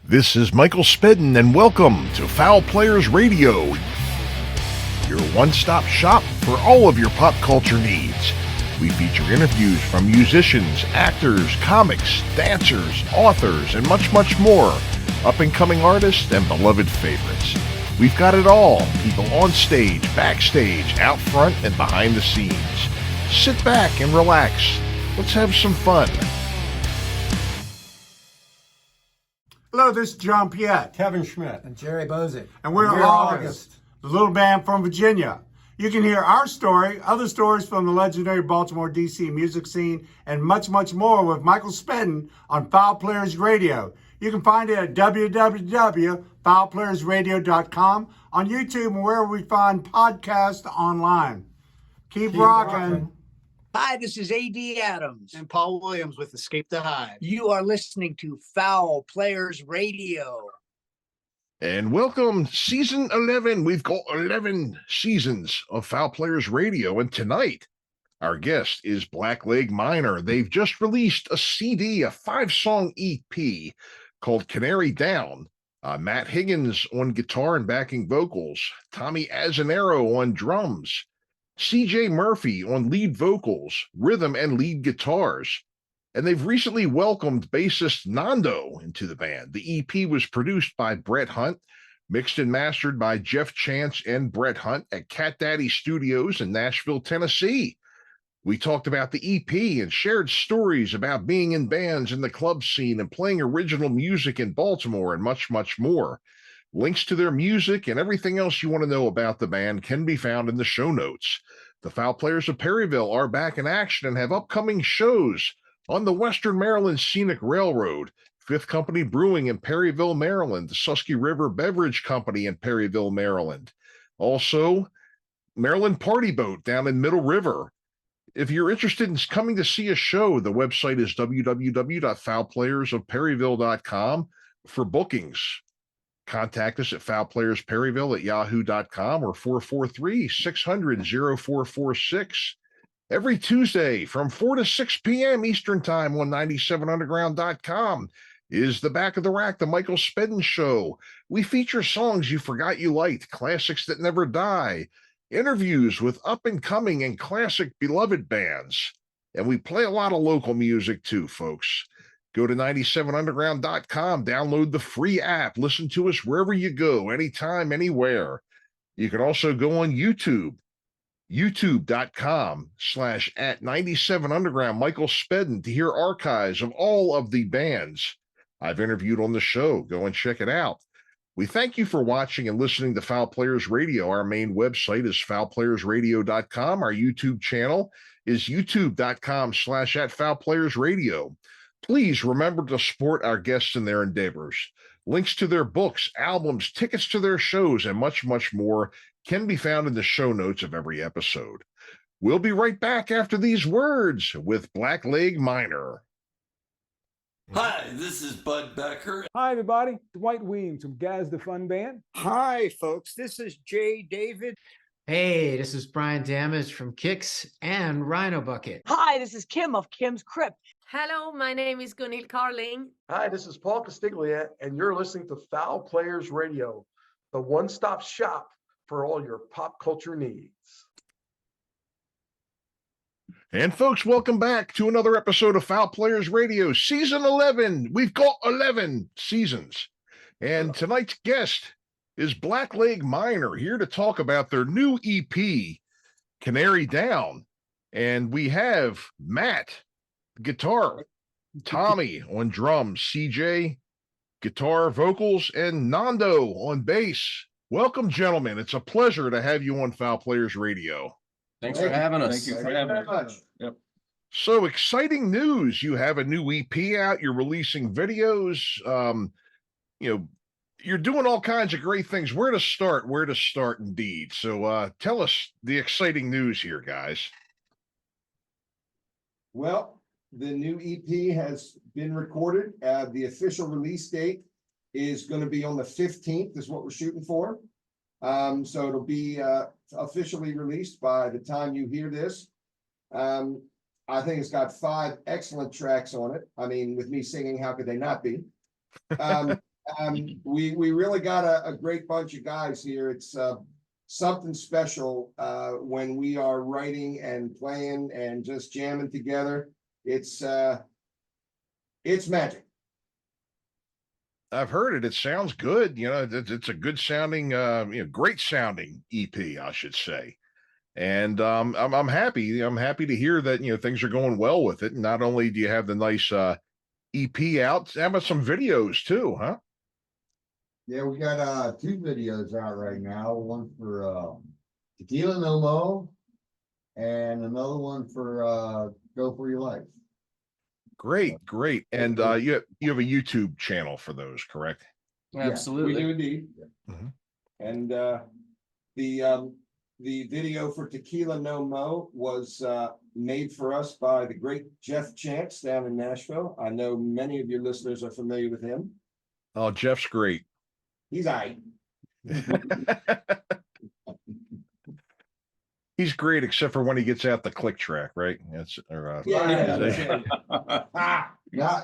This is Michael Spedden, and welcome to Fowl Players Radio, your one-stop shop for all of your pop culture needs. We feature interviews from musicians, actors, comics, dancers, authors, and much, much more, up-and-coming artists and beloved favorites. We've got it all, people on stage, backstage, out front, and behind the scenes. Sit back and relax. Let's have some fun. Hello, this is John Piet, Kevin Schmidt, and Jerry Bozick. and we're August, the little band from Virginia. You can hear our story, other stories from the legendary Baltimore, D.C. music scene, and much, much more with Michael Spedden on Fowl Players Radio. You can find it at www.fowlplayersradio.com, on YouTube, and wherever we find podcasts online. Keep rocking. Hi, this is A.D. Adams. And Paul Williams with Escape the Hive. You are listening to Fowl Players Radio. And welcome, Season 11. We've got 11 seasons of Fowl Players Radio, and tonight, our guest is Blackleg Miner. They've just released a CD, a 5-song EP called Canary Down. Matt Higgins on guitar and backing vocals, Tommy Azzinaro on drums, CJ Murphy on lead vocals, rhythm, and lead guitars. And they've recently welcomed bassist Nondo into the band. The EP was produced by Brett Hunt, mixed and mastered by Jeff Chance and Brett Hunt at Catdaddy Studios in Nashville, Tennessee. We talked about the EP and shared stories about being in bands in the club scene and playing original music in Baltimore and much, much more. Links to their music and everything else you want to know about the band can be found in the show notes. The Fowl Players of Perryville are back in action and have upcoming shows on the Western Maryland Scenic Railroad, Fifth Company Brewing in Perryville, Maryland, the Susky River Beverage Company in Perryville, Maryland. Also, Maryland Party Boat down in Middle River. If you're interested in coming to see a show, the website is www.fowlplayersofperryville.com for bookings. Contact us at foulplayersperryville@yahoo.com or 443-600-0446. Every Tuesday from 4 to 6 p.m. Eastern Time on 97underground.com is the Back of the Rack, the Michael Spedden Show. We feature songs you forgot you liked, classics that never die, interviews with up-and-coming and classic beloved bands. And we play a lot of local music too, folks. Go to 97underground.com, download the free app, listen to us wherever you go, anytime, anywhere. You can also go on YouTube, youtube.com/@97underground Michael Spedden to hear archives of all of the bands I've interviewed on the show. Go and check it out. We thank you for watching and listening to Fowl Players Radio. Our main website is fowlplayersradio.com. Our YouTube channel is youtube.com/@fowlplayersradio. Please remember to support our guests in their endeavors. Links to their books, albums, tickets to their shows, and much, much more can be found in the show notes of every episode. We'll be right back after these words with Blackleg Miner. Hi, this is Bud Becker. Hi, everybody. Dwight Weems from Gaz the Fun Band. Hi, folks. This is Jay David. Hey, this is Brian Damage from Kicks and Rhino Bucket. Hi, this is Kim of Kim's Crypt. Hello, my name is Gunhild Carling. Hi, this is Paul Castiglia, and you're listening to Fowl Players Radio, the one-stop shop for all your pop culture needs. And folks, welcome back to another episode of Fowl Players Radio, Season 11. We've got 11 seasons. And tonight's guest is Blackleg Miner, here to talk about their new EP, Canary Down. And we have Matt, guitar, Tommy on drums, CJ, guitar, vocals, and Nondo on bass. Welcome, gentlemen. It's a pleasure to have you on Fowl Players Radio. Thanks for having us. Thank you for having us. Yep. So exciting news. You have a new EP out. You're releasing videos. You're doing all kinds of great things. Where to start indeed. So tell us the exciting news here, guys. Well, the new EP has been recorded. The official release date is going to be on the 15th is what we're shooting for. So it'll be officially released by the time you hear this. I think it's got 5 excellent tracks on it. I mean, with me singing, how could they not be? We really got a great bunch of guys here. It's something special when we are writing and playing and just jamming together. It's magic. I've heard it. It sounds good. You know, it's a good sounding, great sounding EP, I should say. And I'm happy. I'm happy to hear that things are going well with it. And not only do you have the nice EP out, how about some videos too, huh? Yeah, we got 2 videos out right now. One for Tequila No Mo, and another one for Go For Your Life. Great. And you have a YouTube channel for those, correct? Absolutely. We do indeed. Mhm. And the video for Tequila No Mo was made for us by the great Jeff Chance down in Nashville. I know many of your listeners are familiar with him. Oh, Jeff's great. He's aight. He's great, except for when he gets out the click track, right? That's Yeah,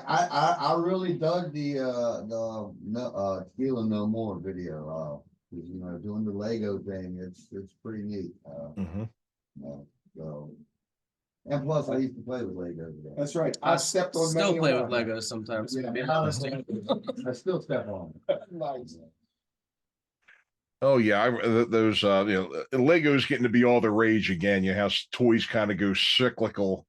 I really dug the Tequila No More video. Doing the Lego thing, it's pretty neat. So, and plus, I used to play with Legos. That's right. I stepped on. Still play with Legos sometimes. Yeah, I still step on. Nice. Oh yeah, those Legos getting to be all the rage again. You have toys kind of go cyclical.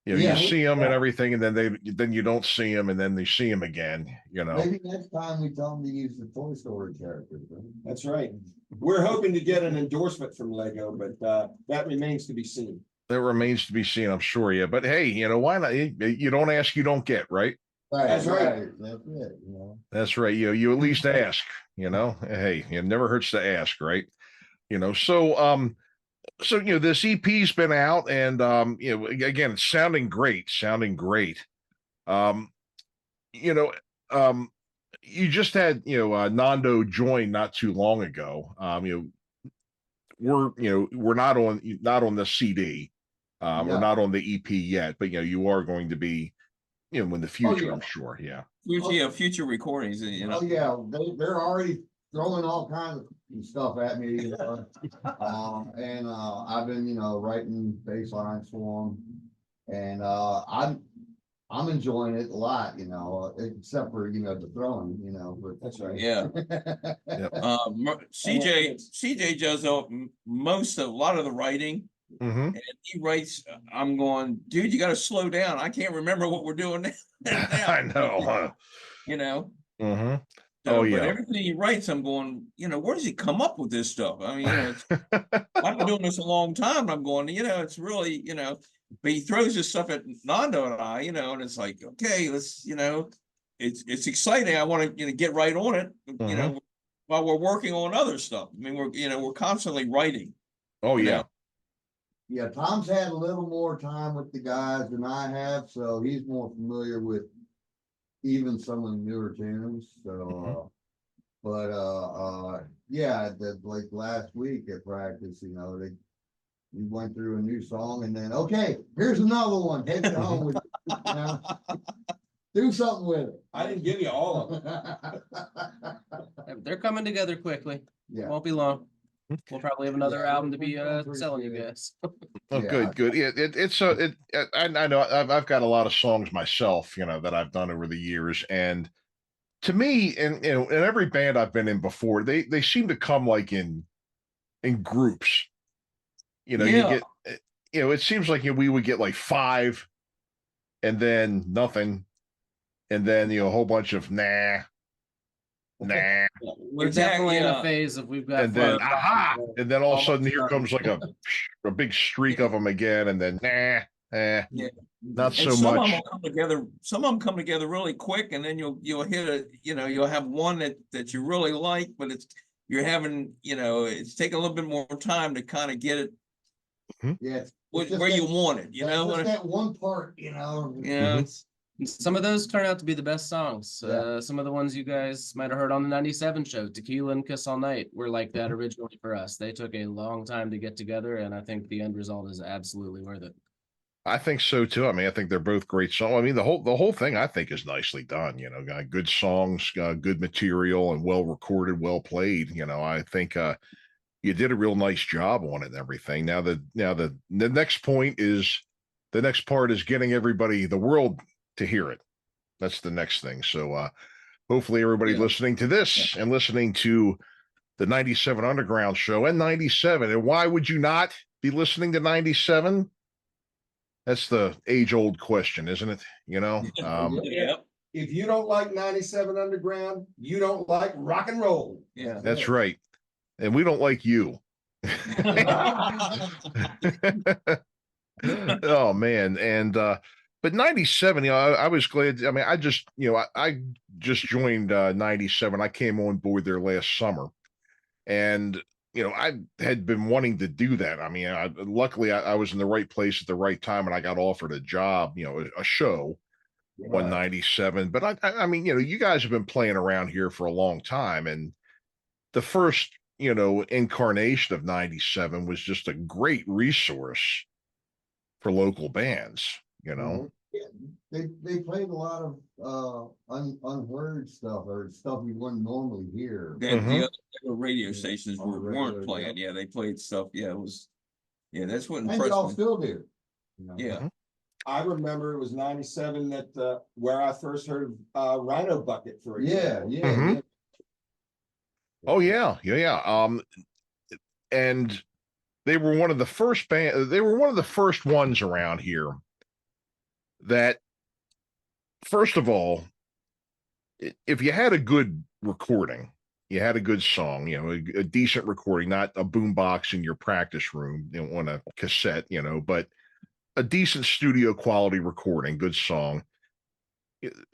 You see them and everything, and then you don't see them, and then they see them again. Maybe next time we tell them to use the Toy Story characters. Right? That's right. We're hoping to get an endorsement from Lego, but that remains to be seen. That remains to be seen, I'm sure. Yeah, but hey, why not? You don't ask, you don't get, right? That's right. That's it. That's right. You at least ask. Hey, it never hurts to ask, right? So this EP's been out, and again, it's sounding great. You just had Nondo join not too long ago. We're not on the CD, we're not on the EP yet, but you are going to be in the future. I'm sure. Future recordings. Oh yeah, they're already throwing all kinds of stuff at me, and I've been writing bass lines for them, and I'm enjoying it a lot, except for the throwing, but that's right. Yeah. CJ does a lot of the writing. And he writes, I'm going, dude, you got to slow down. I can't remember what we're doing now. I know, huh? But everything he writes, I'm going, where does he come up with this stuff? I mean, I've been doing this a long time, and I'm going, it's really, but he throws this stuff at Nondo and I, and it's like, okay, let's, it's exciting. I want to, get right on it, while we're working on other stuff. I mean, we're constantly writing. Oh yeah. Yeah, Tom's had a little more time with the guys than I have, so he's more familiar with even some of the newer tunes. So, like last week at practice, we went through a new song, and then here's another one. Take it home with you. Do something with it. I didn't give you all of them. They're coming together quickly. Yeah, won't be long. We'll probably have another album to be selling you guys. Oh, good. Yeah, I know I've got a lot of songs myself, that I've done over the years, and to me, and in every band I've been in before, they seem to come like in groups. You get, it seems like we would get like 5, and then nothing, and then a whole bunch of nah. We're definitely in a phase of we've got, and then and then all of a sudden here comes like a big streak of them again, and then not so some much. Of them come together. Some of them come together really quick, and then you'll hit a you'll have one that you really like, but you're having it's taking a little bit more time to kind of get it. Yeah, where you want it, just that one part, Some of those turn out to be the best songs. Some of the ones you guys might have heard on the 97 show, Tequila and Kiss All Night, were like that originally for us. They took a long time to get together, and I think the end result is absolutely worth it. I think so too. I mean, I think they're both great songs. I mean, the whole thing I think is nicely done. Got good songs, good material, and well recorded, well played. I think you did a real nice job on it and everything. The next part is getting everybody, the world, to hear it. That's the next thing. So hopefully everybody listening to this and listening to the 97 Underground show and 97. And why would you not be listening to 97? That's the age-old question, isn't it? If you don't like 97 Underground, you don't like rock and roll. Yeah. That's right. And we don't like you. Oh man. And but 97, I was glad. I mean, I just joined 97. I came on board there last summer. And I had been wanting to do that. I mean, luckily I was in the right place at the right time, and I got offered a job, a show on 97. But I mean, you guys have been playing around here for a long time, and the first, incarnation of 97 was just a great resource for local bands. They played a lot of unheard stuff or stuff you wouldn't normally hear. The other radio stations weren't playing. Yeah, they played stuff. Yeah, it was. Yeah, that's what And impressed y'all me. still do. Yeah. I remember it was 97 that where I first heard Rhino Bucket, for example. Yeah. Oh yeah. And they were one of the first they were one of the first ones around here that, first of all, if you had a good recording, you had a good song, a decent recording, not a boombox in your practice room, on a cassette, but a decent studio quality recording, good song,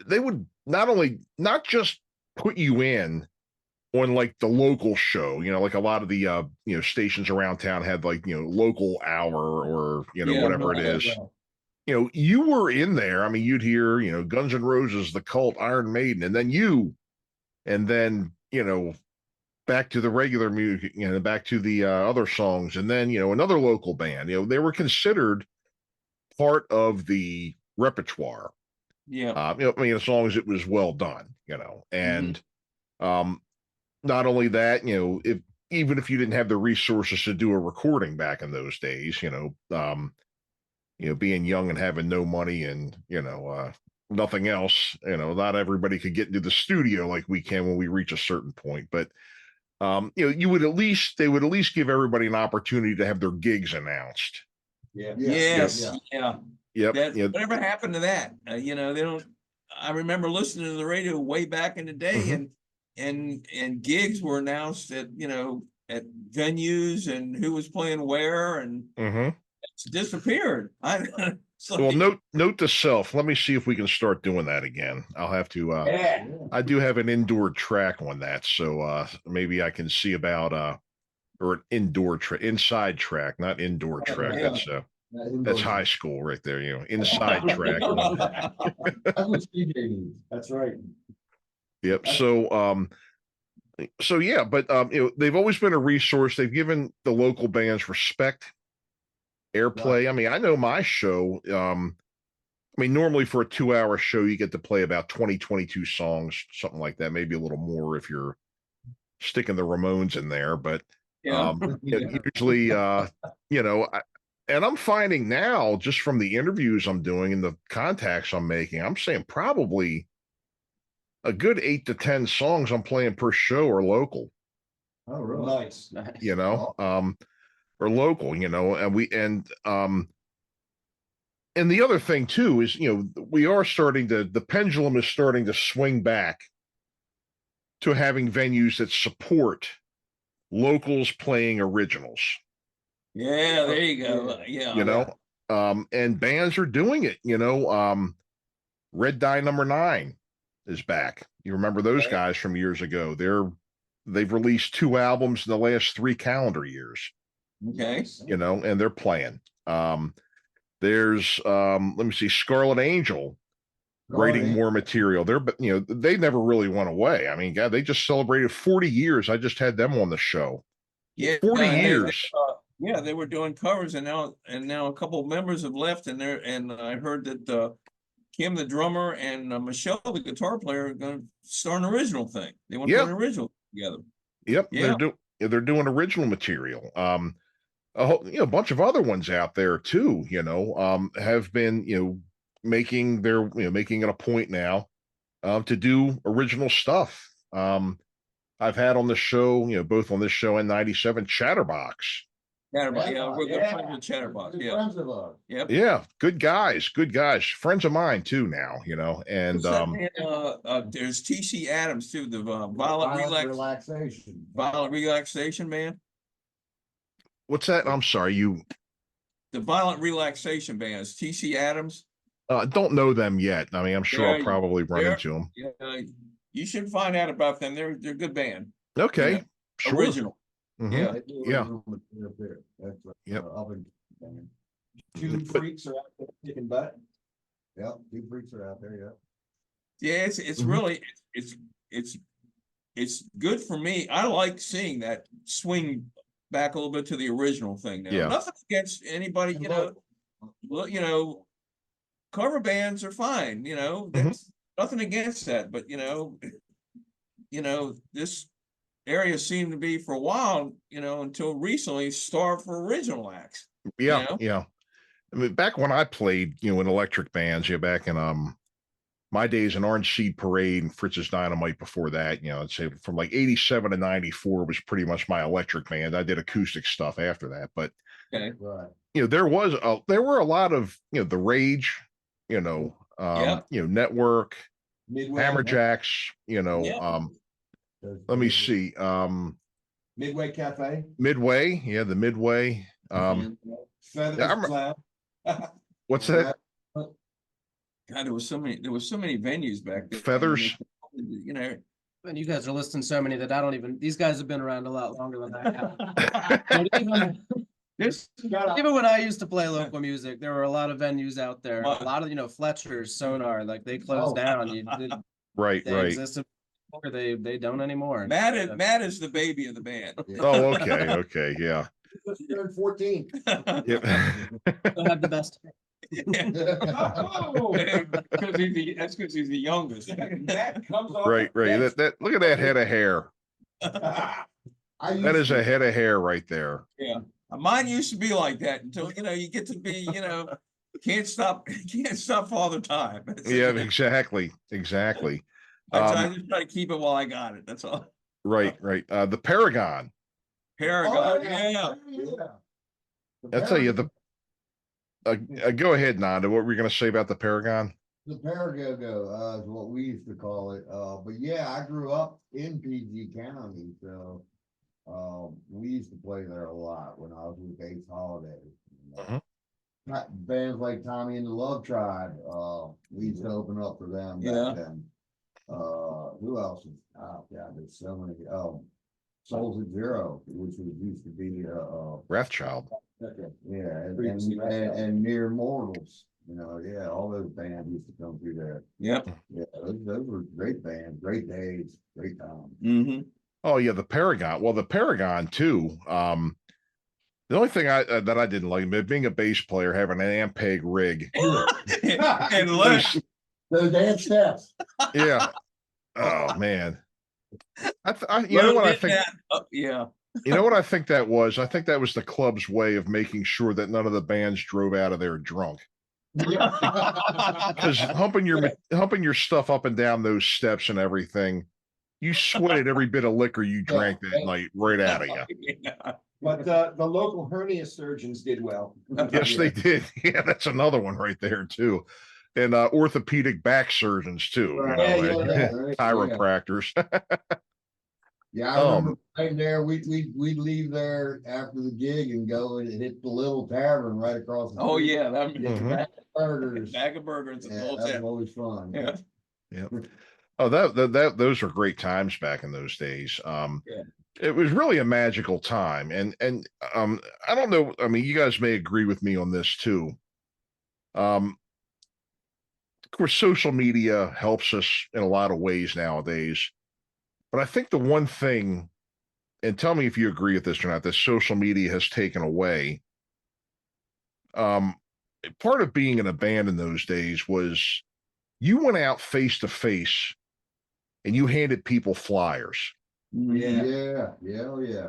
they would not just put you in on like the local show, like a lot of the stations around town had like local hour or whatever it is. You were in there. I mean, you'd hear Guns N' Roses, The Cult, Iron Maiden, and then back to the regular music, back to the other songs, and then another local band. They were considered part of the repertoire. Yeah. I mean, as long as it was well done, and not only that, even if you didn't have the resources to do a recording back in those days, being young and having no money and nothing else, not everybody could get into the studio like we can when we reach a certain point. But they would at least give everybody an opportunity to have their gigs announced. Yes. Yeah. Yep. Whatever happened to that? They don't. I remember listening to the radio way back in the day, and gigs were announced at at venues and who was playing where, and it's disappeared. Well, note to self. Let me see if we can start doing that again. I'll have to. I do have an indoor track on that, so maybe I can see about or an inside track, not indoor track. That's high school right there. Inside track. That's right. Yep. So yeah, but they've always been a resource. They've given the local bands respect, airplay. I mean, I know my show, I mean, normally for a 2-hour show, you get to play about 22 songs, something like that, maybe a little more if you're sticking the Ramones in there, but usually, and I'm finding now, just from the interviews I'm doing and the contacts I'm making, I'm saying probably a good 8 to 10 songs I'm playing per show are local. Oh, really? Nice. Or local, and the other thing too is, we are the pendulum is starting to swing back to having venues that support locals playing originals. Yeah, there you go. Yeah. And bands are doing it, Red Dye Number 9 is back. You remember those guys from years ago? They've released 2 albums in the last 3 calendar years. Okay. And they're playing. There's let me see, Scarlet Angel writing more material. They never really went away. I mean, God, they just celebrated 40 years. I just had them on the show. Yeah, 40 years. Yeah, they were doing covers, and now a couple of members have left, and I heard that Kim, the drummer, and Michelle, the guitar player, are going to start an original thing. They want to put an original together. Yep, Yeah. they're doing original material. A whole, a bunch of other ones out there too, have been, making making it a point now to do original stuff. I've had on the show, both on this show and 97 Chatterbox. Chatterbox, yeah, we're good friends with Chatterbox. Yeah. Friends of ours. Yep. Yeah, good guys, friends of mine too now, and What's that man, there's TC Adams too, the violent relaxation. violent relaxation man. what's that? I'm sorry, The violent relaxation band is TC Adams. don't know them yet. I mean, I'm sure I'll probably run into them. Yeah, you should find out about them. They're a good band. Okay, sure. Original. Yeah. Yeah. Yep. Two freaks are out there kicking butt. Yep, two freaks are out there. Yeah, it's really it's good for me. I like seeing that swing back a little bit to the original thing now. Yeah. Nothing against anybody, cover bands are fine, that's nothing against that, but this area seemed to be for a while, until recently starved for original acts. Yeah. I mean, back when I played, in electric bands, back in my days in Orange Seed Parade and Fritz's Dynamite before that, I'd say from like 87 to 94 was pretty much my electric band. I did acoustic stuff after that, but Okay. Right. there were a lot of, the Rage, Network, Midway. Hammerjacks, let me see. Midway Cafe. Midway, the Midway. Feathers Cloud. What's that? God, there was so many venues back then. Feathers. And you guys are listing so many that I don't even, these guys have been around a lot longer than I have. Even when I used to play local music, there were a lot of venues out there. A lot of, Fletcher's, Sonar, like they closed down. Right. Existed, or they don't anymore. Matt is the baby of the band. Oh, okay, yeah. Turned 14. Yep. Don't have the best. That's because he's the youngest. That comes off. Right. That look at that head of hair. That is a head of hair right there. Yeah. Mine used to be like that until you get to be can't stop Father Time. Yeah, exactly. I just try to keep it while I got it. That's all. Right. The Paragon. Yeah. I'll tell you go ahead, Nando. What were you going to say about the Paragon? The Paragogo is what we used to call it. But yeah, I grew up in PG County, so we used to play there a lot when I was with Ace Holiday. Bands like Tommy and the Love Tribe, we used to open up for them back then. Who else? Oh God, there's so many. Souls at Zero, which used to be Wrathchild. Yeah, and Near Mortals. All those bands used to come through there. Yep. Yeah, those were great bands, great days, great times. Mm-hmm. Oh yeah, the Paragon. Well, the Paragon too. The only thing that I didn't like, being a bass player, having an Ampeg rig, and those dance steps. Yeah. Oh man. You know what I think? Yeah. You know what I think that was? I think that was the club's way of making sure that none of the bands drove out of there drunk. Because humping your stuff up and down those steps and everything, you sweated every bit of liquor you drank that night right out of you. Yeah. But the local hernia surgeons did well. Yes, they did. Yeah, that's another one right there too. And orthopedic back surgeons too. Chiropractors. Yeah, I remember playing there. We'd leave there after the gig and go and hit the little tavern right across the street. Oh yeah, Bag of burgers. Bag of burgers. Yeah, that's always fun. Yeah. Yeah. Oh, those were great times back in those days. It was really a magical time, and I don't know. I mean, you guys may agree with me on this too. Of course, social media helps us in a lot of ways nowadays. But I think the one thing, and tell me if you agree with this or not, that social media has taken away. Part of being in a band in those days was you went out face to face and you handed people flyers. Yeah. Oh, yeah.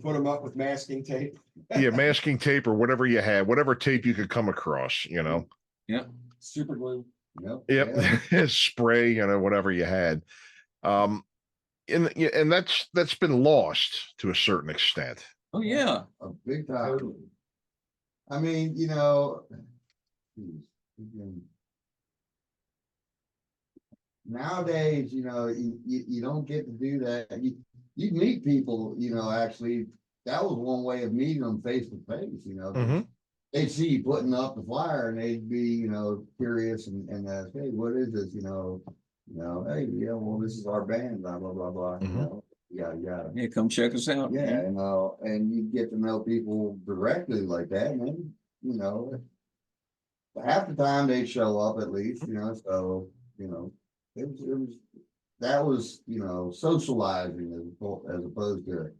Put them up with masking tape. Yeah, masking tape or whatever you had, whatever tape you could come across, you know. Yeah. Super glue. Yep. Spray, you know, whatever you had. And that's been lost to a certain extent. Oh yeah. A big time. I mean, nowadays, you don't get to do that. You meet people, actually, that was one way of meeting them face to face, Mhm. They'd see you putting up the flyer and they'd be, curious and ask, hey, what is this? Hey, yeah, well, this is our band, blah, blah, blah, blah, yeah. Yeah, come check us out. Yeah, and you get to know people directly like that, and then, half the time they show up at least, so, that was, socializing as opposed to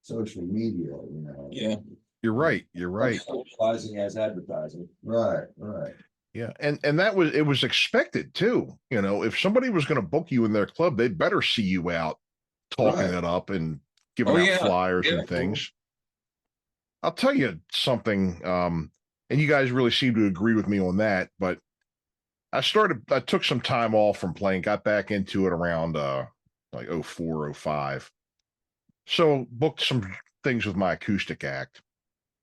social media, Yeah. You're right. You're right. Socializing as advertising. Right. Yeah. And it was expected too. If somebody was going to book you in their club, they'd better see you out talking it up and giving out flyers and things. I'll tell you something, and you guys really seem to agree with me on that, but I took some time off from playing, got back into it around like 04, 05. So booked some things with my acoustic act.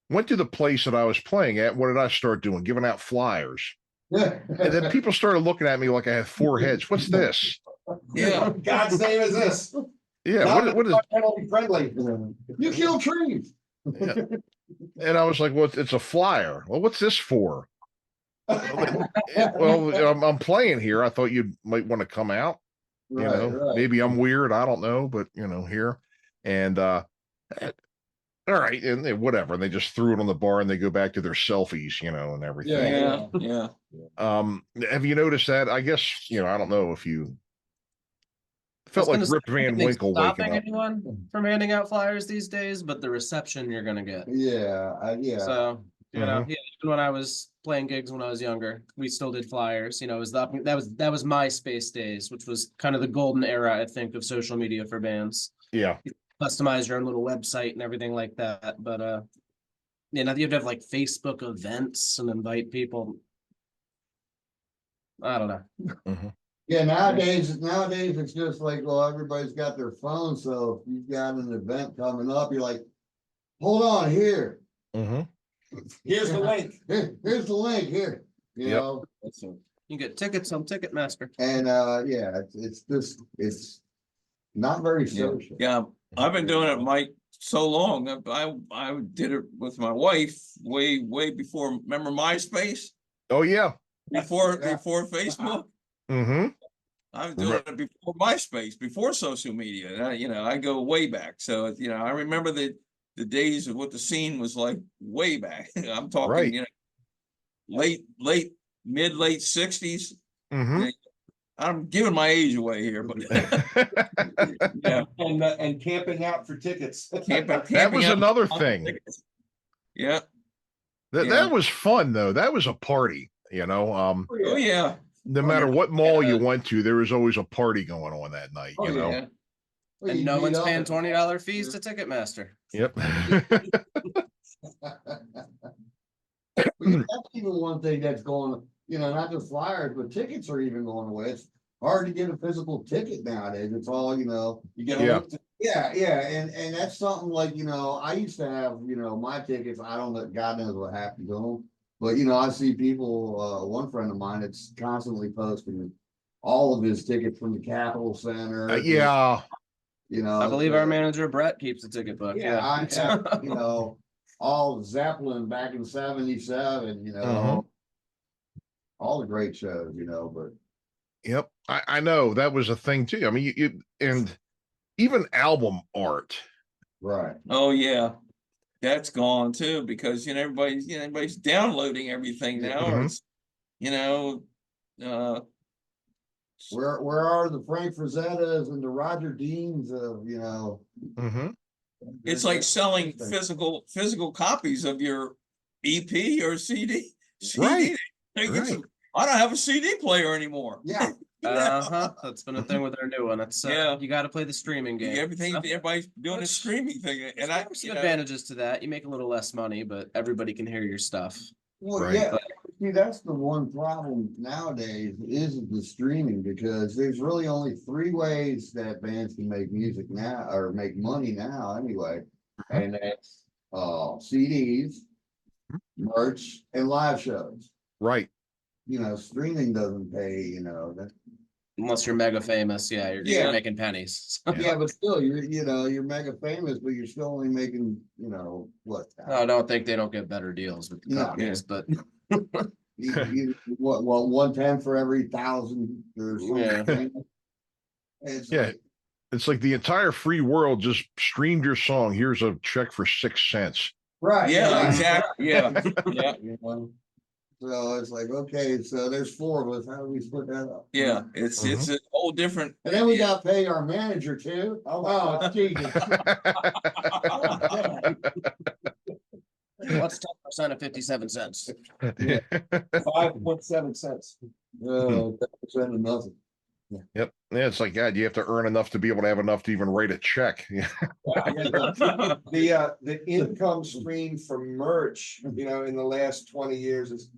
Went to the place that I was playing at. What did I start doing? Giving out flyers. And then people started looking at me like I had four heads. What's this? Yeah. God's name is this. Yeah. What is penalty friendly? You kill trees. Yeah. And I was like, well, it's a flyer. Well, what's this for? Well, I'm playing here. I thought you might want to come out. Maybe I'm weird. I don't know, but here. And all right, and whatever. And they just threw it on the bar and they go back to their selfies, and everything. Yeah. Have you noticed that? I guess, I don't know if you felt like Rip Van Winkle waking up. Anyone from handing out flyers these days, but the reception you're gonna get. Yeah. So even when I was playing gigs when I was younger, we still did flyers. It was that was MySpace days, which was kind of the golden era, I think, of social media for bands. Yeah. You customize your own little website and everything like that. But now you have to have like Facebook events and invite people. I don't know. Mm-hmm. Yeah, nowadays it's just like, well, everybody's got their phone, so if you've got an event coming up, you're like, hold on here. Mm-hmm. Here's the link. Here's the link here. You know, you get tickets on Ticketmaster. And it's not very social. Yeah, I've been doing it, Mike, so long. I did it with my wife way before. Remember MySpace? Oh yeah. Before Facebook. Mm-hmm. I was doing it before MySpace, before social media. And I go way back. So I remember the days of what the scene was like way back. I'm talking, late 60s. Mm-hmm. I'm giving my age away here, but yeah, and camping out for tickets. That was another thing. Yeah, that was fun though. That was a party. Oh yeah. No matter what mall you went to, there was always a party going on that night. Yeah. And no one's paying $20 fees to Ticketmaster. Yep. That's even one thing that's going, not just flyers, but tickets are even going away. It's hard to get a physical ticket nowadays. It's all, you get a link to, and that's something like, I used to have, my tickets. I don't know, God knows what happened to them. But, I see people, one friend of mine that's constantly posting all of his tickets from the Capitol Center. Yeah. I believe our manager, Brett, keeps a ticket book. Yeah, I have, all Zeppelin back in 77, all the great shows, but. Yep. I know that was a thing too. I mean, you and even album art. Right. Oh yeah. That's gone too, because everybody's downloading everything now. Mm-hmm. It's Where are the Frank Frazettas and the Roger Deans of, you know? Mm-hmm. It's like selling physical copies of your EP or CD. Right. They get Right. some, I don't have a CD player anymore. Yeah. That's been a thing with their new one. It's Yeah. you got to play the streaming game. Everybody's doing a Which- streaming thing, and I, There's some advantages to that. You make a little less money, but everybody can hear your stuff. Well, Right. yeah, see, that's the one problem nowadays is the streaming, because there's really only three ways that bands can make music now or make money now anyway. And that's CDs, merch, and live shows. Right. You know, streaming doesn't pay, you know, that. Unless you're mega famous, you're Yeah. making pennies. Yeah, but still, you're mega famous, but you're still only making, you know, what? I don't think they don't get better deals with the No. companies, but What, 1/10 for every 1,000 or something. It's Yeah. like, It's like the entire free world just streamed your song. Here's a check for 6 cents. right. Yeah, exactly. Yeah. Yeah. You know? So it's like, okay, so there's four of us. How do we split that up? Yeah. It's a whole different. And then we got to pay our manager too. Oh, it's cheating. what's 10% of 57 cents? 5.7 cents. 10% of nothing. Yep. Yeah, it's like, God, you have to earn enough to be able to have enough to even write a check. Yeah. The income stream from merch, you know, in the last 20 years is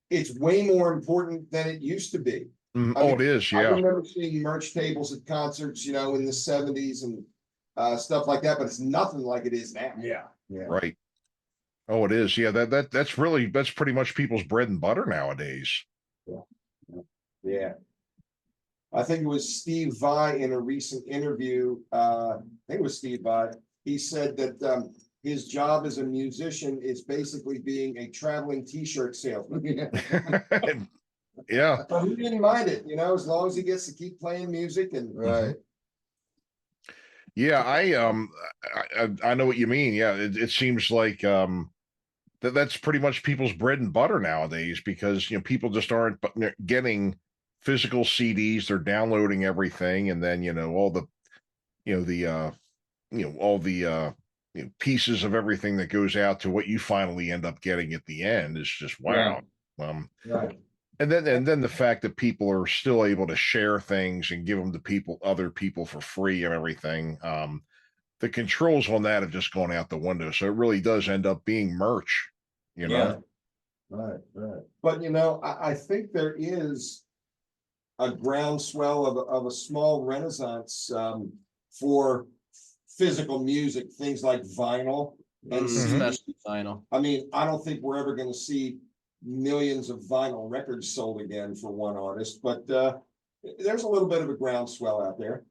it's way more important than it used to be. Oh, it is. I Yeah. remember seeing merch tables at concerts, you know, in the 70s and stuff like that, but it's nothing like it is now. Yeah. Right. Oh, it is. Yeah. That's pretty much people's bread and butter nowadays. Yeah. I think it was Steve Vai in a recent interview. I think it was Steve Vai. He said that his job as a musician is basically being a traveling T-shirt salesman. Yeah. But he didn't mind it, you know, as long as he gets to keep playing music and. Right. Yeah. I know what you mean. Yeah. It seems like that's pretty much people's bread and butter nowadays, because, you know, people just aren't getting physical CDs. They're downloading everything, and then, you know, all the pieces of everything that goes out to what you finally end up getting at the end is just wow. Right. And then the fact that people are still able to share things and give them to other people for free and everything. The controls on that have just gone out the window. So it really does end up being merch, you know? Right. But, you know, I think there is a groundswell of a small renaissance for physical music, things like vinyl and Especially vinyl. I mean, I don't think we're ever going to see millions of vinyl records sold again for one artist, but there's a little bit of a groundswell out there.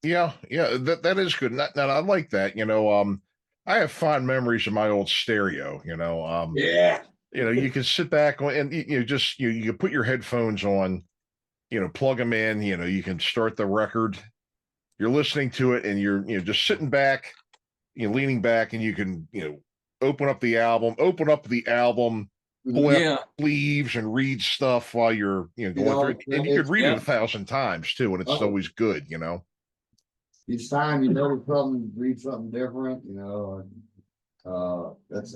Yeah, that is good. Now I like that. You know, I have fond memories of my old stereo. You know, you know, you can sit back and you can put your headphones on, you know, plug them in. You know, you can start the record. You're listening to it, and you're just sitting back, leaning back, and you can open up the album, pull out sleeves and read stuff while you're going through it. And you could read it 1,000 times too, and it's always good, you know. Each time you notice something, read something different, you know.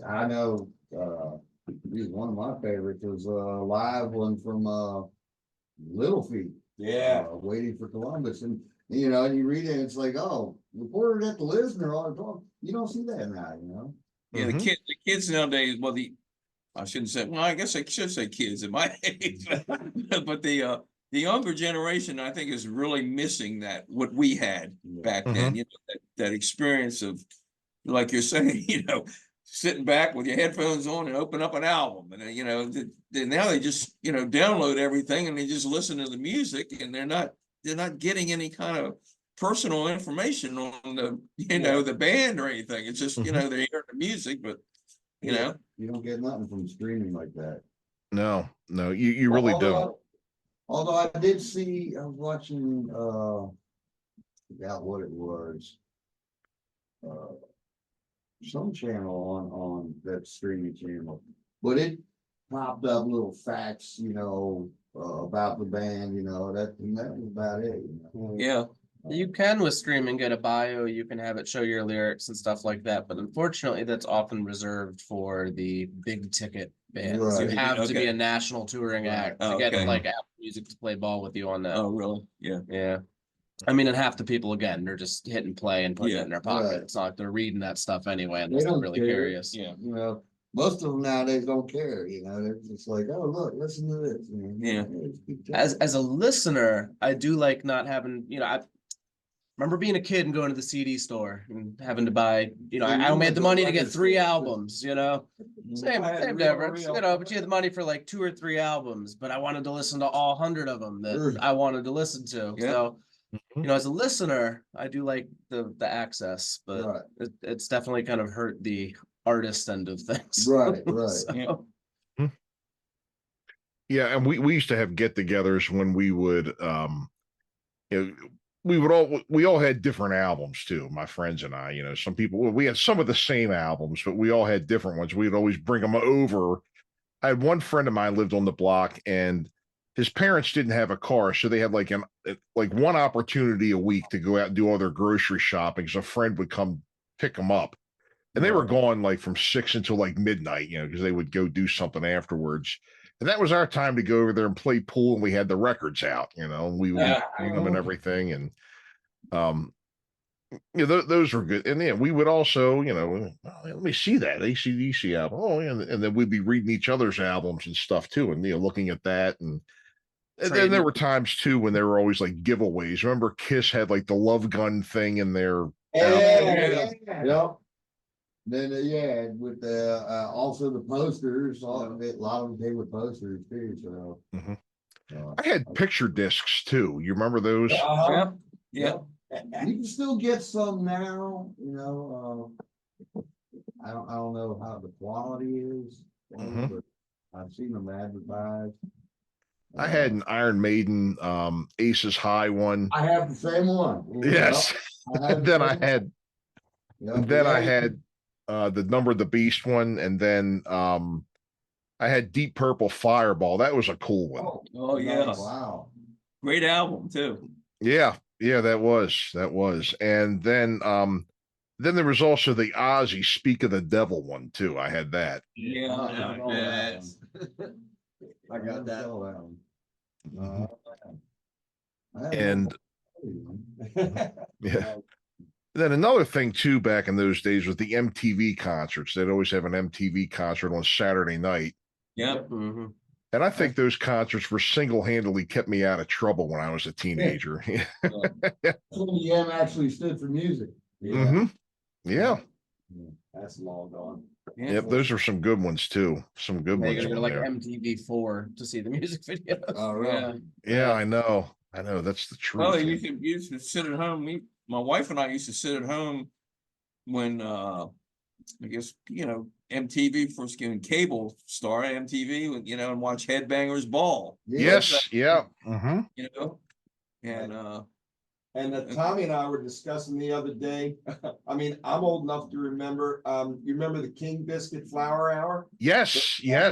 I know one of my favorites was a live one from Little Feat. Waiting for Columbus. And you know, and you read it, and it's like, oh, reported at the listener all the time. You don't see that now, you know. Yeah, the kids nowadays, I shouldn't say, I guess I should say kids at my age, but the younger generation, I think, is really missing what we had back then. You know, that experience of, like you're saying, you know, sitting back with your headphones on and open up an album, and you know, now they just download everything and they just listen to the music, and they're not getting any kind of personal information on the band or anything. It's just they're hearing the music, but you know. You don't get nothing from streaming like that. No, you really don't. Although I did see, I was watching, forgot what it was. Some channel on that streaming channel, but popped up little facts, about the band, that was about it. Yeah. You can with streaming get a bio, you can have it show your lyrics and stuff like that, but unfortunately that's often reserved for the big ticket bands. You Right. have to be Okay. a national touring Right. act to Oh, get okay. like Apple Music to play ball with you on that. Oh, really? Yeah. Yeah. I mean, and half the people again, they're just hitting play and putting Yeah. it in their pocket. Right. It's not like they're reading that stuff anyway, and They they're not don't really care. curious. Yeah. Most of them nowadays don't care, they're just like, oh, look, listen to this. Yeah. As a listener, I do like not having, I remember being a kid and going to the CD store and having to buy, I made the money to get 3 albums, Same difference, but you had the money for like 2 or 3 albums, but I wanted to listen to all 100 of them that I wanted to listen to. Yeah. So, as a listener, I do like the access, but Right. it's definitely kind of hurt the artist end of things. Right, right. So, Yeah, and we used to have get-togethers when we would we all had different albums too, my friends and I. Some people, we had some of the same albums, but we all had different ones. We'd always bring them over. I had one friend of mine lived on the block, and his parents didn't have a car, so they had like one opportunity a week to go out and do all their grocery shopping. So a friend would come pick them up, and they were gone like from 6 until like midnight, because they would go do something afterwards. And that was our time to go over there and play pool, and we had the records out, and we would bring them and everything. And those were good. And then we would also, let me see that AC/DC album. Oh, yeah. And then we'd be reading each other's albums and stuff too, and looking at that. And then there were times too when there were always like giveaways. Remember, Kiss had like the Love Gun thing in their Yeah. Then with the also the posters, a lot of them came with posters too. So I had picture discs too. You remember those? Yeah. You can still get some now. I don't know how the quality is, but I've seen them advertised. I had an Iron Maiden Aces High one. I have the same one. Yes. Then I had the Number of the Beast one, and then I had Deep Purple Fireball. That was a cool one. Oh, yeah. Wow. Great album too. Yeah, that was. And then there was also the Ozzy Speak of the Devil one too. I had that. Yeah. I got that. And yeah. Then another thing too, back in those days, was the MTV concerts. They'd always have an MTV concert on Saturday night. Yep. And I think those concerts were single-handedly kept me out of trouble when I was a teenager. EM actually stood for music. Yeah. That's long gone. Yep, those are some good ones too. Some good ones. you gotta go to on like there. MTV4 to see the music videos. Oh, really? Yeah, I know. That's the truth. Well, you used to sit at home. My wife and I used to sit at home when I guess MTV first getting cable started. MTV, and watch Headbangers Ball. Yes, yeah. And Tommy and I were discussing the other day. I mean, I'm old enough to remember. You remember the King Biscuit Flower Hour? Yes. yeah,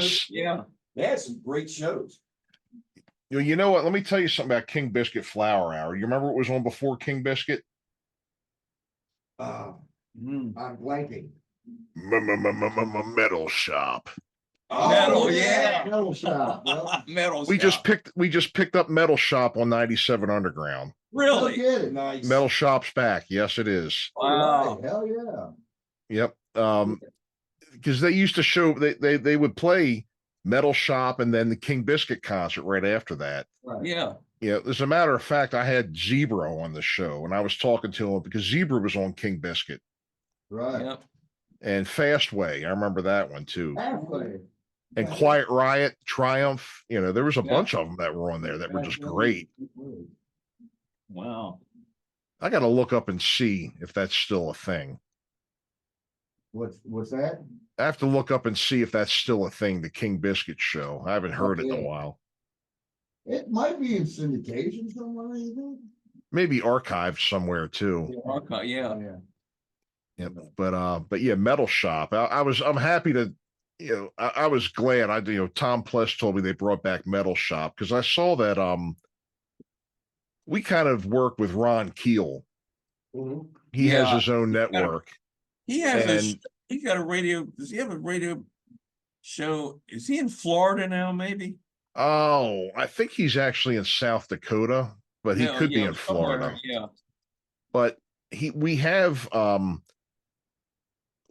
They had some great shows. You know what? Let me tell you something about King Biscuit Flower Hour. You remember what was on before King Biscuit? I'm blanking. Metal Shop. Metal, yeah. Metal Shop. Metal. We just picked up Metal Shop on 97 Underground. Really? Nice. Metal Shop's back. Yes, it is. Wow. Hell yeah. Yep. Because they used to show they would play Metal Shop and then the King Biscuit concert right after that. Right. Yeah. Yeah. As a matter of fact, I had Zebra on the show, and I was talking to him because Zebra was on King Biscuit. Right. Yep. And Fastway. I remember that one too. Halfway. And Quiet Riot, Triumph. There was a bunch of them that were on there that were just great. Wow. I got to look up and see if that's still a thing. What's that? I have to look up and see if that's still a thing, the King Biscuit show. I haven't heard it in a while. It might be in syndication somewhere, even. Maybe archived somewhere too. Yeah. Yep. But yeah, Metal Shop. I'm happy to I was glad Tom Pless told me they brought back Metal Shop, because I saw that we kind of work with Ron Keel. He has his own network. He has and he's got a radio. Does he have a radio show? Is he in Florida now, maybe? oh, I think he's actually in South Dakota, but he could be in Florida. Yeah. But we have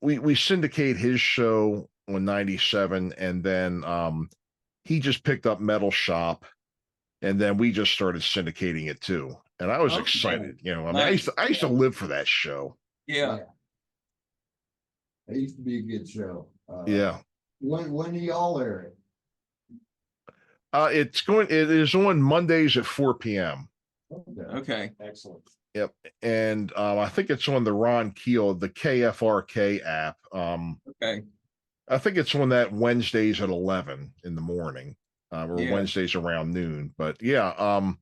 we syndicate his show on 97, and then he just picked up Metal Shop, and then we just started syndicating it too. And I was excited, I mean, I used to live for that show. Yeah. It used to be a good show. Yeah. When do y'all air it? It is on Mondays at 4 p.m. Okay. Excellent. Yep. And I think it's on the Ron Keel, the KFRK app. Okay. I think it's on that Wednesdays at 11 in the morning, or Wednesdays around noon. But yeah,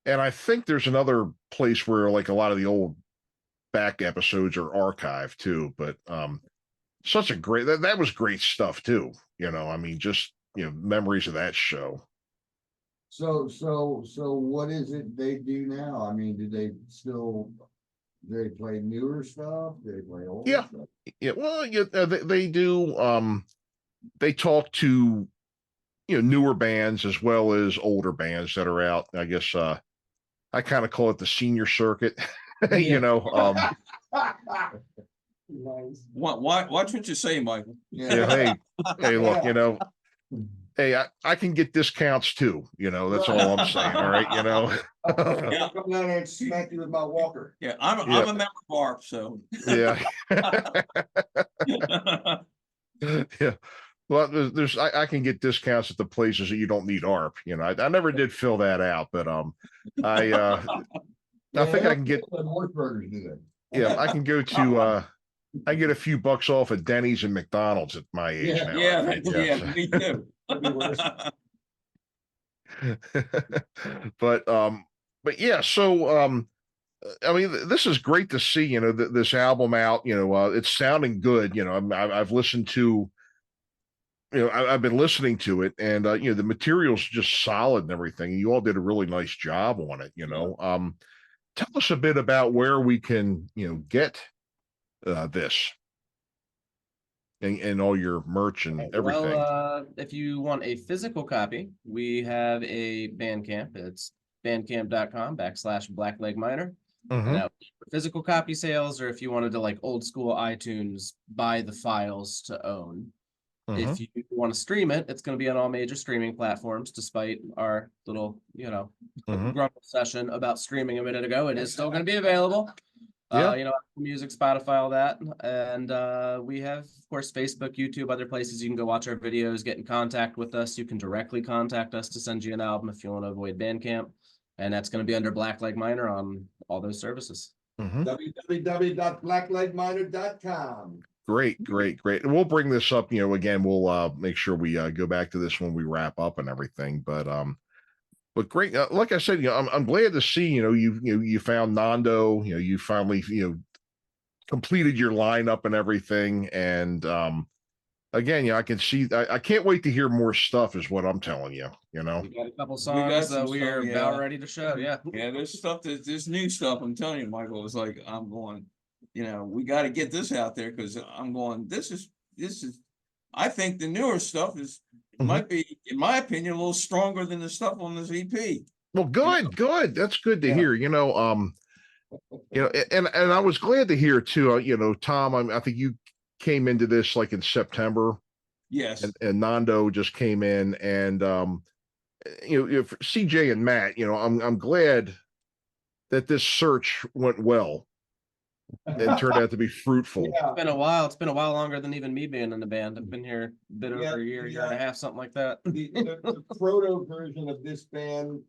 and I think there's another place where like a lot of the old back episodes are archived too. But such a great that was great stuff too. I mean, just memories of that show. So what is it they do now? I mean, do they play newer stuff? Do they play older stuff? Yeah. Well, they do. They talk to newer bands as well as older bands that are out. I guess I kind of call it the senior circuit. Nice. Watch what you say, Michael. Yeah. Hey, look, hey, I can get discounts too. That's all I'm saying. All right, I'll come down there and smack you with my walker. Yeah, I'm a member of ARP, so yeah. Yeah. Well, I can get discounts at the places that you don't need ARP. I never did fill that out, but I think I can get horse burgers, do they? Yeah, I can go to I get a few bucks off at Denny's and McDonald's at my age now. Yeah, me too. But yeah, so I mean, this is great to see, this album out, it's sounding good. I've listened to, I've been listening to it, and the material's just solid and everything. You all did a really nice job on it. Tell us a bit about where we can, get this and all your merch and everything. Well, if you want a physical copy, we have a Bandcamp. It's bandcamp.com/Blackleg Miner. Now, physical copy sales, or if you wanted to like old school iTunes, buy the files to own. If you want to stream it, it's going to be on all major streaming platforms, despite our little, grumble session about streaming a minute ago. It is still going to be available. Apple Music, Spotify, all that. And we have, of course, Facebook, YouTube, other places you can go watch our videos, get in contact with us. You can directly contact us to send you an album if you want to avoid Bandcamp. And that's going to be under Blackleg Miner on all those services. www.blacklegminer.com. Great. And we'll bring this up, again, we'll make sure we go back to this when we wrap up and everything. But great. Like I said, I'm glad to see, you found Nondo, you finally, completed your lineup and everything. And again, I can see, I can't wait to hear more stuff is what I'm telling you, We got a couple songs that we are about ready to show. Yeah, there's new stuff. I'm telling you, Michael, it's like, I'm going, we got to get this out there, because I'm going, this is, I think the newer stuff might be, in my opinion, a little stronger than the stuff on this EP. Well, good. That's good to hear. And I was glad to hear too. Tom, I think you came into this like in September. Yes. And Nondo just came in, and if CJ and Matt, I'm glad that this search went well and turned out to be fruitful. It's been a while. It's been a while longer than even me being in the band. I've been here a bit over a year and a half, something like that. The proto version of this band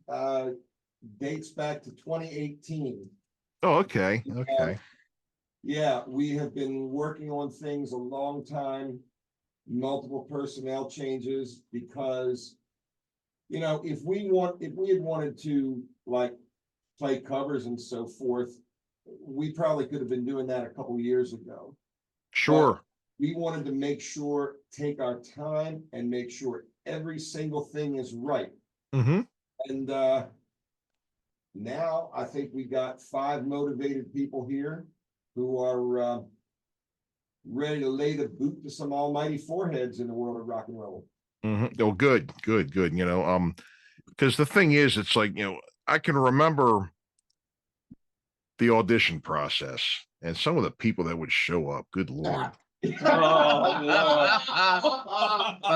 dates back to 2018. Oh, okay. Yeah, we have been working on things a long time, multiple personnel changes, because if we had wanted to like play covers and so forth, we probably could have been doing that a couple years ago. Sure. we wanted to make sure, take our time and make sure every single thing is right. Mm-hmm. And now I think we got 5 motivated people here who are ready to lay the boot to some almighty foreheads in the world of rock and roll. Mm-hmm. Oh, good. Because the thing is, it's like, I can remember the audition process and some of the people that would show up. Good Lord. About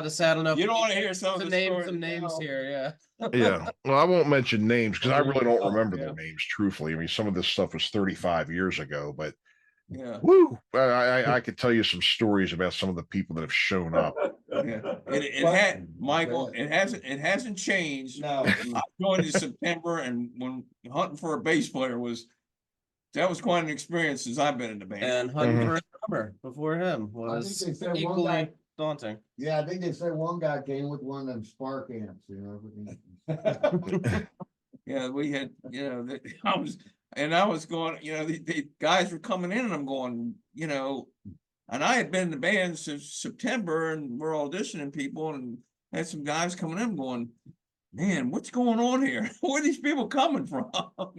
to say, I don't know. You don't want to hear some of the name stories. some names here, yeah. Yeah. Well, I won't mention names because I really don't remember their names, truthfully. I mean, some of this stuff was 35 years ago, but Yeah. woo, I could tell you some stories about some of the people that have shown up. Yeah. It had, Michael, it hasn't changed. No. I joined in September, and when hunting for a bass player that was quite an experience since I've been in the band. And hunting for a drummer before him was they said one equally guy- daunting. Yeah, I think they said one guy came with one of them spark amps, you know. Yeah, we had, I was going, the guys were coming in and I'm going, and I had been in the band since September and we're auditioning people and had some guys coming in going, man, what's going on here? Where are these people coming from? Oh,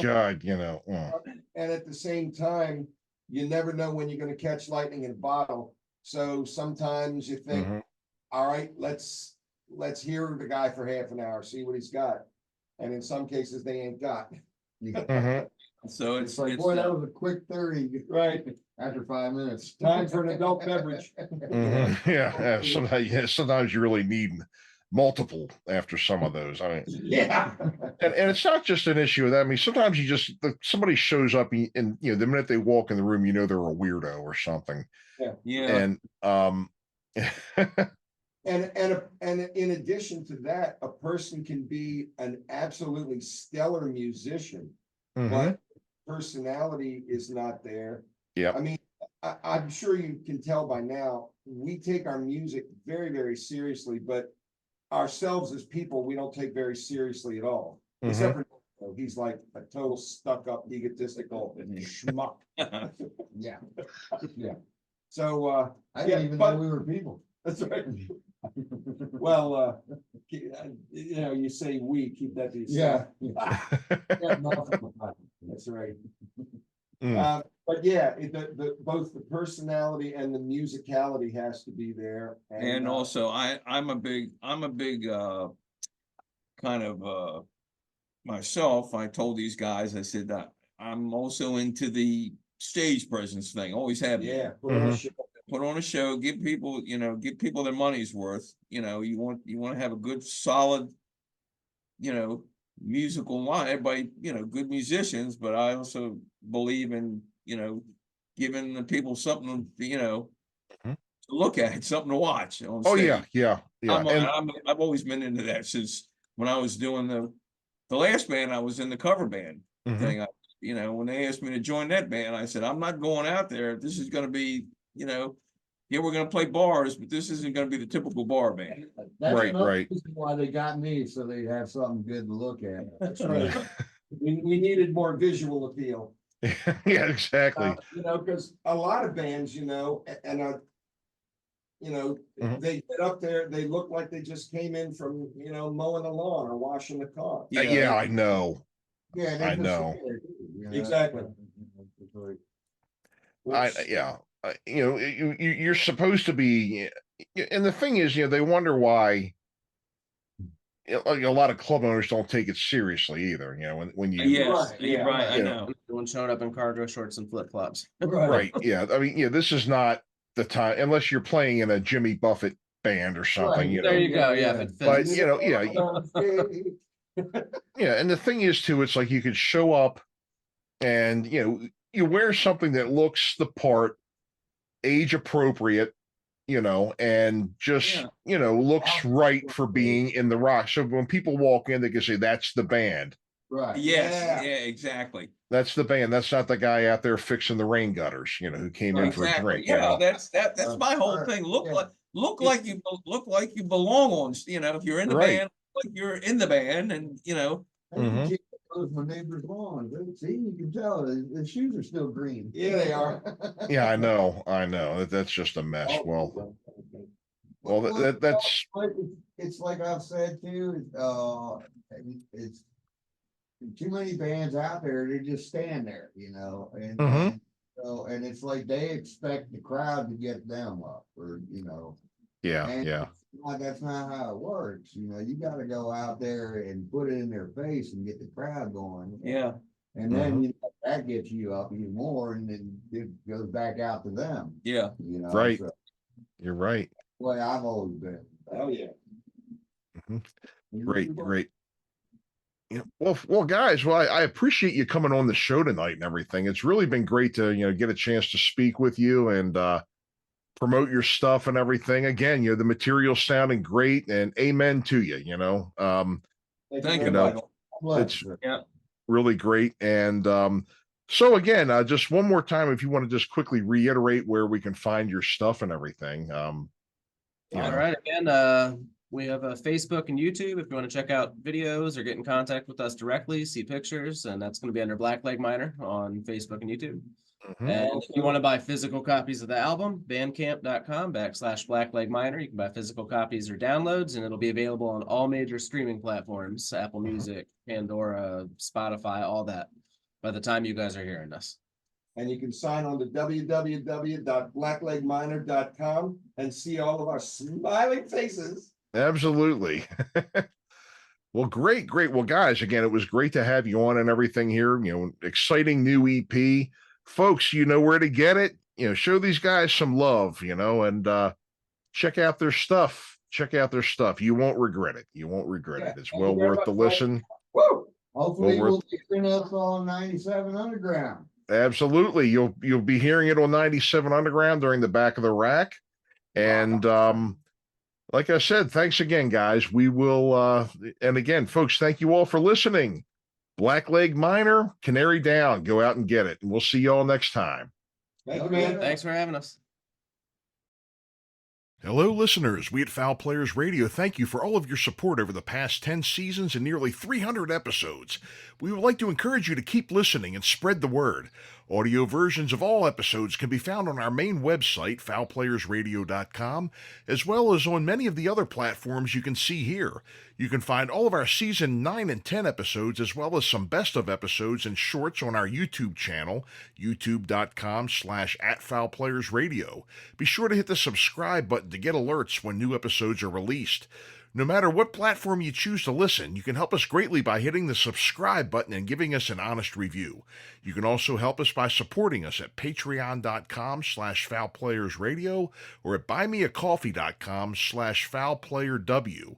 God, And at the same time, you never know when you're going to catch lightning in a bottle. So sometimes you think, all right, let's hear the guy for half an hour, see what he's got. And in some cases, they ain't got. So It's like, boy, that was a quick 30, Right. after 5 minutes. Time for an adult beverage. Yeah. Sometimes you really need multiple after some of those. I mean, Yeah. and it's not just an issue of that. I mean, sometimes somebody shows up and the minute they walk in the room, they're a weirdo or something. Yeah. And And in addition to that, a person can be an absolutely stellar musician, but personality is not there. Yeah. I mean, I'm sure you can tell by now, we take our music very, very seriously, but ourselves as people, we don't take very seriously at all. Except for he's like a total stuck-up, egotistical schmuck. Yeah. So I didn't even know we were people. That's right. Well, you say we, keep that to yourself. That's right. But yeah, both the personality and the musicality has to be there. And also I'm a big kind of myself. I told these guys, I said that I'm also into the stage presence thing. Always have been. Yeah, put on a show, give people their money's worth. You want to have a good solid, musical line. Everybody, good musicians, but I also believe in, giving the people something, to look at, something to watch. Oh yeah. I've always been into that since when I was doing the last band. I was in the cover band thing. When they asked me to join that band, I said, I'm not going out there. This is going to be, we're going to play bars, but this isn't going to be the typical bar band. That's Right. why they got me, so they'd have something good to look at. That's right. We needed more visual appeal. Yeah, exactly. Because a lot of bands, and they get up there, they look like they just came in from, mowing the lawn or washing the car. Yeah, I know. Yeah, I know. Exactly. You're supposed to be, and the thing is, they wonder why a lot of club owners don't take it seriously either. When you Right. I know. Everyone showing up in cargo shorts and flip flops. Right. Yeah. I mean, this is not the time unless you're playing in a Jimmy Buffett band or something. There you go. Yeah. But yeah. And the thing is too, it's like you could show up and you wear something that looks the part, age appropriate, and just looks right for being in the rock. So when people walk in, they can say that's the band. Right. Yes. Yeah, exactly. That's the band. That's not the guy out there fixing the rain gutters, who came in for a drink. That's my whole thing. Look like you belong on, if you're in the band, like you're in the band, and Those my neighbor's lawn. See, you can tell the shoes are still green. Yeah, they are. Yeah, I know. That's just a mess. That's It's like I've said too, it's too many bands out there, they just stand there, and, Mhm. and it's like they expect the crowd to get them up, or, yeah, and yeah. that's not how it works, you gotta go out there and put it in their face and get the crowd going. Yeah. And then that gets you up even more, and then it goes back out to them. Yeah. Right. So, You're right. way I've always been. Oh, yeah. Great, great. Yeah. Well, guys. Well, I appreciate you coming on the show tonight and everything. It's really been great to get a chance to speak with you and promote your stuff and everything. Again, the material's sounding great, and amen to you. Thank you, Michael. It's really great. And so again, just one more time, if you want to just quickly reiterate where we can find your stuff and everything. All right. Again, we have a Facebook and YouTube if you want to check out videos or get in contact with us directly, see pictures, and that's going to be under Blackleg Miner on Facebook and YouTube. And if you want to buy physical copies of the album, bandcamp.com/Blackleg Miner. You can buy physical copies or downloads, and it'll be available on all major streaming platforms, Apple Music, Pandora, Spotify, all that, by the time you guys are hearing this. And you can sign on to www.blacklegminer.com and see all of our smiling faces. Absolutely. Well, great. Well, guys, again, it was great to have you on and everything here. Exciting new EP. Folks, you know where to get it. Show these guys some love, and check out their stuff. You won't regret it. It. It's well worth the listen. Woo! Hopefully we'll be hearing us on 97 Underground. Absolutely. You'll be hearing it on 97 Underground during the Back of the Rack. And like I said, thanks again, guys. We will and again, folks, thank you all for listening. Blackleg Miner, Canary Down. Go out and get it. And we'll see you all next time. Thank you, man. Thanks for having us. Hello, listeners. We at Fowl Players Radio thank you for all of your support over the past 10 seasons and nearly 300 episodes. We would like to encourage you to keep listening and spread the word. Audio versions of all episodes can be found on our main website, fowlplayersradio.com, as well as on many of the other platforms you can see here. You can find all of our Season 9 and 10 episodes, as well as some best of episodes and shorts on our YouTube channel, youtube.com/@fowlplayersradio. Be sure to hit the subscribe button to get alerts when new episodes are released. No matter what platform you choose to listen, you can help us greatly by hitting the subscribe button and giving us an honest review. You can also help us by supporting us at patreon.com/fowlplayersradio or at buymeacoffee.com/fowlplayerw.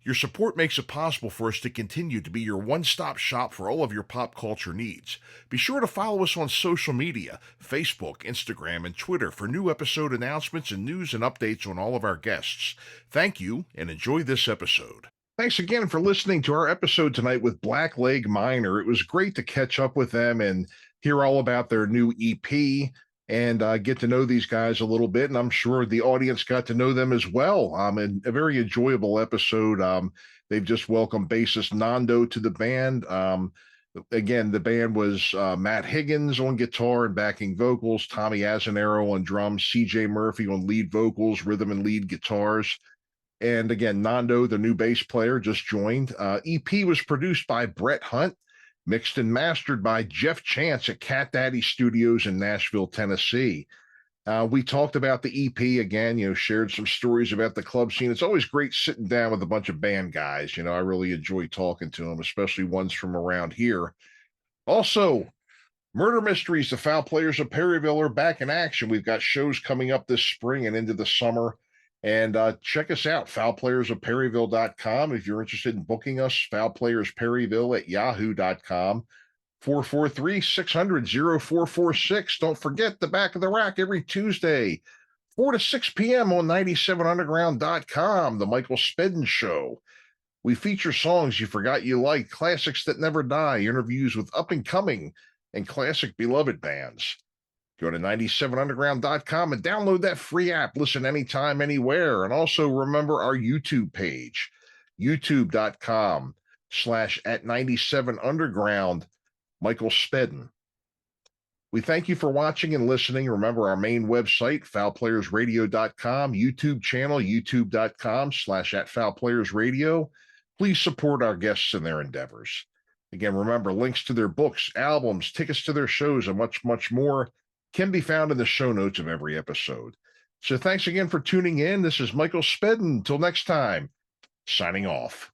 Your support makes it possible for us to continue to be your one-stop shop for all of your pop culture needs. Be sure to follow us on social media, Facebook, Instagram, and Twitter for new episode announcements and news and updates on all of our guests. Thank you, and enjoy this episode. Thanks again for listening to our episode tonight with Blackleg Miner. It was great to catch up with them and hear all about their new EP. And get to know these guys a little bit. And I'm sure the audience got to know them as well. And a very enjoyable episode. They've just welcomed bassist Nondo to the band. Again, the band was Matt Higgins on guitar and backing vocals, Tommy Azzinaro on drums, CJ Murphy on lead vocals, rhythm and lead guitars. And again, Nondo, the new bass player, just joined. EP was produced by Brett Hunt, mixed and mastered by Jeff Chance at Catdaddy Studios in Nashville, Tennessee. We talked about the EP again, shared some stories about the club scene. It's always great sitting down with a bunch of band guys. I really enjoy talking to them, especially ones from around here. Also, Murder Mysteries, the Fowl Players of Perryville are back in action. We've got shows coming up this spring and into the summer. And check us out, fowlplayersofperryville.com. If you're interested in booking us, fowlplayersperryville@yahoo.com. 443-600-0446. Don't forget the Back of the Rack every Tuesday, 4 to 6 p.m. on 97underground.com, the Michael Spedden Show. We feature songs you forgot you liked, classics that never die, interviews with up-and-coming and classic beloved bands. Go to 97underground.com and download that free app. Listen anytime, anywhere. And also remember our YouTube page, youtube.com /@97underground, Michael Spedden. We thank you for watching and listening. Remember our main website, foulplayersradio.com, YouTube channel, youtube.com/@foulplayersradio. Please support our guests in their endeavors. Again, remember, links to their books, albums, tickets to their shows, and much, much more can be found in the show notes of every episode. So thanks again for tuning in. This is Michael Spedden. Until next time, signing off.